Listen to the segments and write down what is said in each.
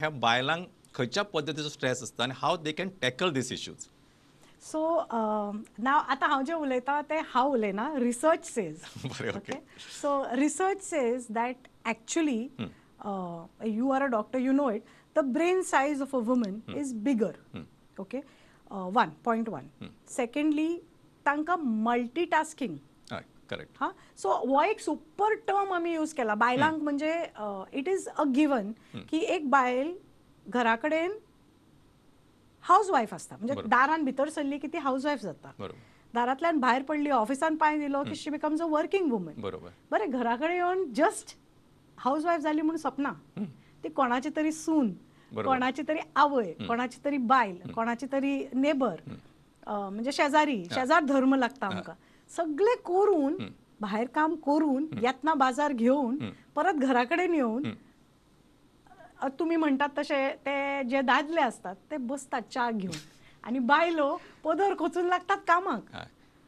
ह्या बायलांक खंयच्या पद्धतीचो स्ट्रेस आसता आनी how they can tackle these issues. So now आता हांव जे उलयतां ते हांव उलयना, रिसर्च सेज. बरें, okay. So research says that actually you are a doctor, you know it, the brain size of a woman is bigger. Okay, point one. Secondly तांकां multitasking. हय, करेक्ट. हां, सो हो एक सुपर टर्म आमी use केला बायलांक, म्हणजे it is a given की एक बायल घरा कडेन हाऊसवायफ असता, म्हणजे बरोबर. दारान भितर सरली की ती हाऊसवायफ जाता. बरोबर. दारांतल्यान भायर पडली, ऑफिसान पांय दिलो की शी बिकम्स अ वर्किंग वुमन. बरोबर. बरें, घरा कडेन येवन जस्ट हाऊसवायफ जाली म्हणून सपना. ती कोणाची तरी सून, बरोबर. कोणाची तरी आवय, कोणाची तरी बायल, कोणाची तरी नेबर, म्हणजे शेजार धर्म लागता आमकां. सगळे करून, भायर काम करून, येतना बाजार घेवन, परत घरा कडेन येवन तुम्ही म्हणटात तसे ते जे दादले असतात ते बसतात च्या घेऊन आणि बायलो पदर खोचून लागतात कामाक.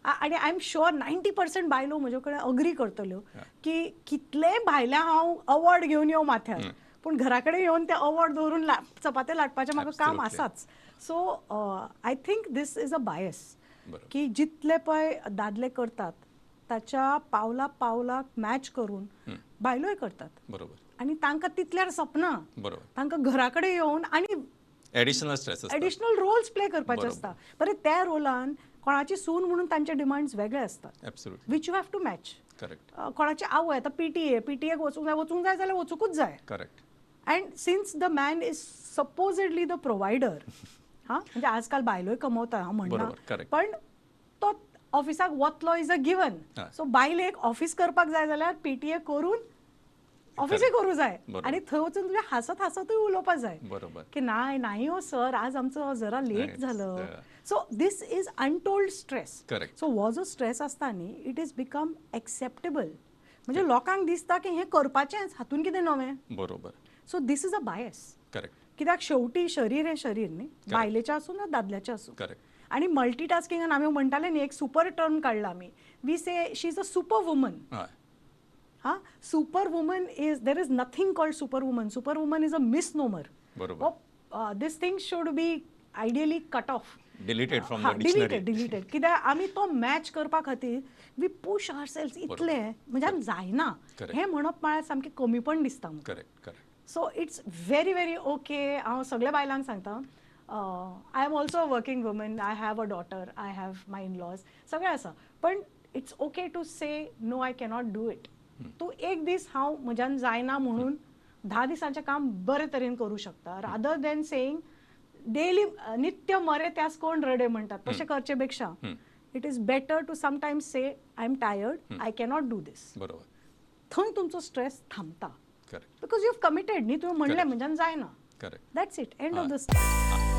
आणि आय एम शुअर 90% बायलो म्हजे कडेन अग्री करतल्यो की कितले भायल्या हांव अवॉर्ड घेवन येवं माथ्यार, पूण घरा कडेन येवन ते अवॉर्ड दवरून चपाते लाटपाचें म्हाका काम आसाच. So I think this is a bias की जितले पळय दादले करतात ताच्या पावला पावलाक मॅच करून बायलोय करतात. बरोबर. आणि तांकां तितल्यार सपना, बरोबर. तांकां घरा कडेन येवन आणि एडिशनल स्ट्रेस आसता. एडिशनल रोल्स प्ले करपाचे बरोबर. असता. बरें, त्या रोलान कोणाची सून म्हणून तांचे डिमांड्स वेगळे असतात, absolutely. Which you have to match. Correct. कोणाची आवय आतां पीटीएक वचूंक जाय जाल्यार वचूंकूच जाय. Correct. And since the man is supposedly the provider, हां, म्हणजे आजकाल बायलोय कमवता हांव म्हणना, बरोबर, correct. पण तो ऑफिसाक वतलो इज अ गिवन. सो बायलेक ऑफिस करपाक जाय जाल्यार पीटीए करून ऑफिसूय करूं जाय आणि थंय वचून तुवें हांसत हांसतूय उलोवपाक जाय बरोबर. की नाही हो सर, आज आमचं जरा लेट झालं. So this is untold stress. Correct. So हो जो स्ट्रेस आसता न्ही, इट इज बिकम एक्सेप्टेबल. म्हणजे लोकांक दिसता की हें करपाचेंच, हातून कितें नवें. बरोबर. So this is a bias. Correct. कित्याक शेवटी शरीर हें शरीर न्ही, बायलेचें आसूं ना दादल्याचें आसूं. करेक्ट. आणि मल्टीटास्किंगान आमी म्हणटाले न्ही, एक सुपर टर्म काडला आमी, we say she is a super woman. हय. Huh? Superwoman is, there is nothing called superwoman. Superwoman is a misnomer. बरोबर. This thing should be ideally cut off. Deleted from the dictionary. Deleted. कित्याक आमी तो match करपा खातीर we push आवरसेल्स इतले, म्हणजे आमी जायना हें म्हणप म्हळ्यार सामकें कमीपण दिसता आमकां. Correct. Correct. So it's very very okay. हांव सगळ्या बायलांक सांगता, I am also a working woman, I have a daughter, I have my in laws, सगळें आसा, पण it's okay to say no, I cannot do it. तूं एक दीस हांव म्हज्यान जायना म्हणून 10 दिसांचें काम बरे तरेन करूं शकता, रादर दॅन सेईंग डेली नित्य मरे त्यास कोण रडे म्हणटात तशें करचे पेक्षा it is better to sometimes say I am tired, I cannot do this. बरोबर. थंय तुमचो स्ट्रेस थांबता, correct. Because you have committed न्ही, तुवें म्हणलें Correct. म्हज्यान जायना. Correct. That's it, end of the story.